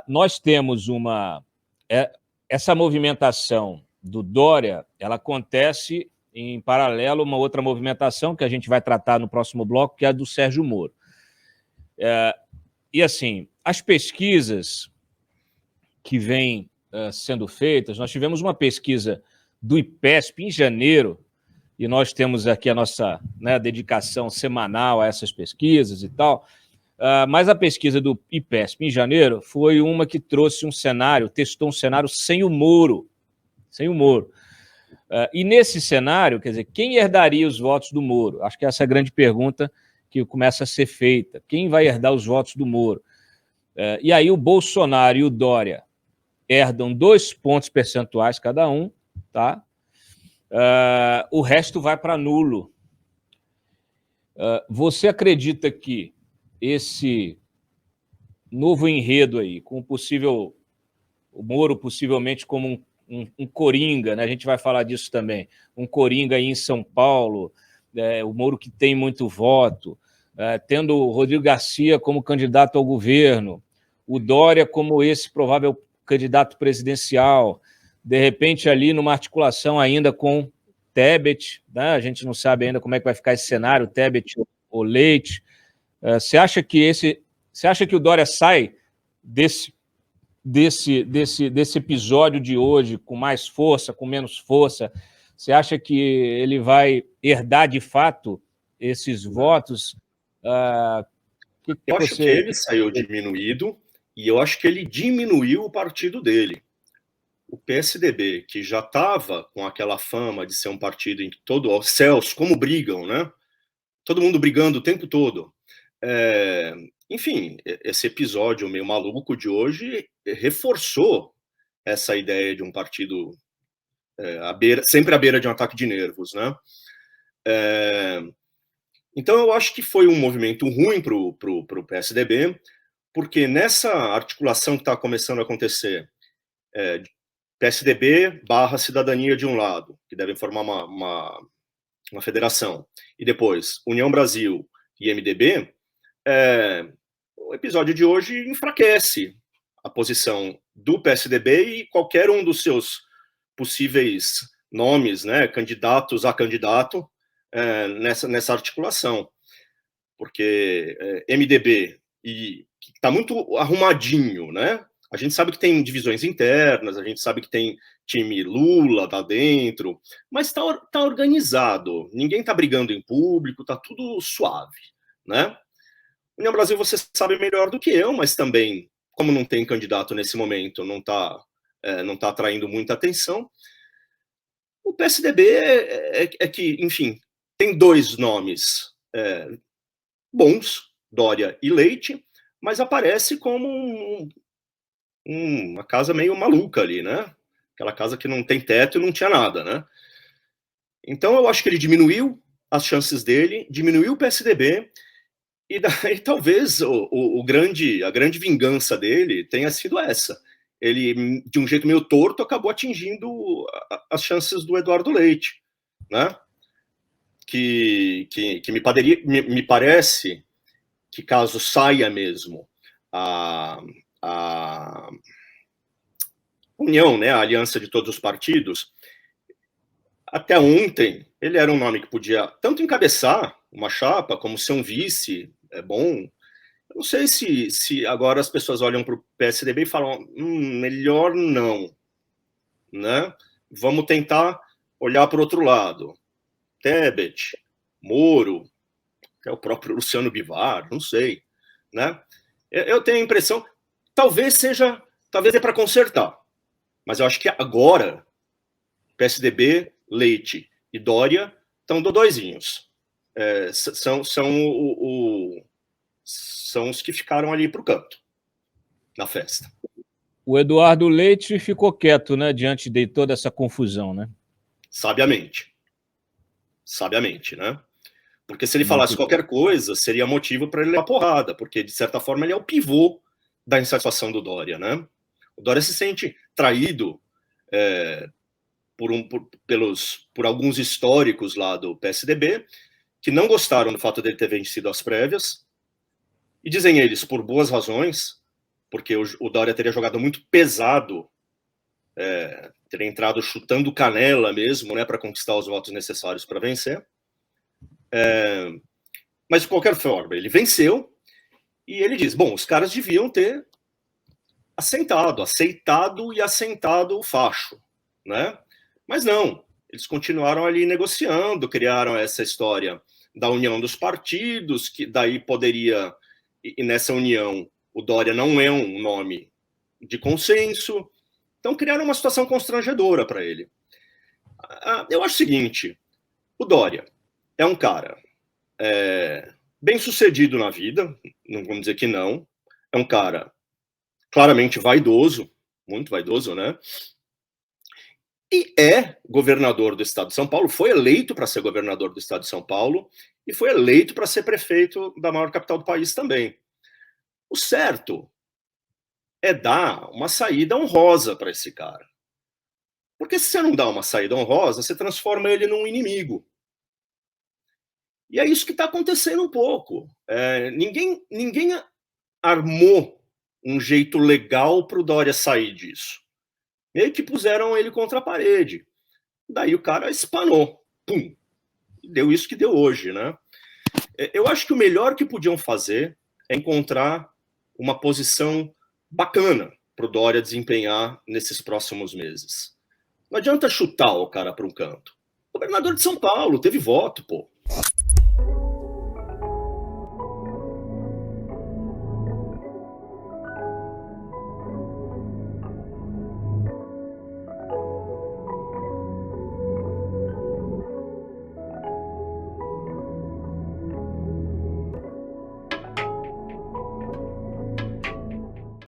Nós temos essa movimentação do Dória, ela acontece em paralelo a uma outra movimentação que a gente vai tratar no próximo bloco, que é a do Sérgio Moro. E, assim, as pesquisas que vêm sendo feitas, nós tivemos uma pesquisa do IPESP em janeiro, e nós temos aqui a nossa dedicação semanal a essas pesquisas e tal, mas a pesquisa do IPESP em janeiro foi uma que trouxe um cenário, testou um cenário sem o Moro. E nesse cenário, quer dizer, quem herdaria os votos do Moro? Acho que essa é a grande pergunta que começa a ser feita. Quem vai herdar os votos do Moro? E aí o Bolsonaro e o Dória herdam 2 pontos percentuais cada um, tá? O resto vai para nulo. Você acredita que esse novo enredo aí, com o Moro possivelmente como um coringa, né? A gente vai falar disso também, um coringa aí em São Paulo, o Moro que tem muito voto, tendo o Rodrigo Garcia como candidato ao governo, o Dória como esse provável candidato presidencial, de repente ali numa articulação ainda com Tebet, né? A gente não sabe ainda como é que vai ficar esse cenário, Tebet ou Leite. Você acha que o Dória sai desse episódio de hoje com mais força, com menos força? Você acha que ele vai herdar de fato esses votos? Eu acho que ele saiu diminuído e eu acho que ele diminuiu o partido dele. O PSDB, que já estava com aquela fama de ser um partido em que os céus, como brigam, né? Todo mundo brigando o tempo todo. Enfim, esse episódio meio maluco de hoje reforçou essa ideia de um partido sempre à beira de um ataque de nervos, né? Então eu acho que foi um movimento ruim para o PSDB, porque nessa articulação que está começando a acontecer, PSDB barra cidadania de um lado, que devem formar uma federação, e depois União Brasil e MDB, o episódio de hoje enfraquece a posição do PSDB e qualquer um dos seus possíveis nomes, né, candidatos a candidato, nessa articulação. Porque MDB está muito arrumadinho, né? A gente sabe que tem divisões internas, a gente sabe que tem time Lula lá dentro, mas tá organizado. Ninguém está brigando em público, está tudo suave, né? União Brasil você sabe melhor do que eu, mas também, como não tem candidato nesse momento, não tá atraindo muita atenção. O PSDB é que, enfim, tem 2 nomes bons, Dória e Leite, mas aparece como uma casa meio maluca ali, né? Aquela casa que não tem teto e não tinha nada, né? Então eu acho que ele diminuiu as chances dele, diminuiu o PSDB, e daí talvez a grande vingança dele tenha sido essa. Ele, de um jeito meio torto, acabou atingindo as chances do Eduardo Leite, né? Que me parece que caso saia mesmo a união, né, a aliança de todos os partidos, até ontem ele era um nome que podia tanto encabeçar uma chapa como ser um vice, é bom. Eu não sei se agora as pessoas olham para o PSDB e falam, melhor não, né? Vamos tentar olhar para o outro lado. Tebet, Moro, até o próprio Luciano Bivar, não sei, né? Eu tenho a impressão, talvez é para consertar, mas eu acho que agora PSDB, Leite e Dória estão dodóizinhos. São os que ficaram ali para o canto, na festa. O Eduardo Leite ficou quieto, né, diante de toda essa confusão, né? Sabiamente, né? Porque se ele falasse qualquer coisa, seria motivo para ele levar porrada, porque, de certa forma, ele é o pivô da insatisfação do Dória, né? O Dória se sente traído por alguns históricos lá do PSDB, que não gostaram do fato dele ter vencido as prévias, e dizem eles, por boas razões, porque o Dória teria jogado muito pesado, teria entrado chutando canela mesmo, né, para conquistar os votos necessários para vencer. Mas, de qualquer forma, ele venceu e ele diz, bom, os caras deviam ter aceitado e assentado o facho, né? Mas não, eles continuaram ali negociando, criaram essa história da união dos partidos, que daí poderia, e nessa união, o Dória não é um nome de consenso, então criaram uma situação constrangedora para ele. Eu acho o seguinte, o Dória é um cara bem sucedido na vida, não vamos dizer que não, é um cara claramente vaidoso, muito vaidoso, né? E é governador do estado de São Paulo, foi eleito para ser governador do estado de São Paulo e foi eleito para ser prefeito da maior capital do país também. O certo é dar uma saída honrosa para esse cara. Porque se você não dá uma saída honrosa, você transforma ele num inimigo. E é isso que está acontecendo um pouco. Ninguém armou um jeito legal para o Dória sair disso. Meio que puseram ele contra a parede. Daí o cara espanou. Pum! Deu isso que deu hoje, né? Eu acho que o melhor que podiam fazer é encontrar uma posição bacana para o Dória desempenhar nesses próximos meses. Não adianta chutar o cara para um canto. O governador de São Paulo teve voto, pô.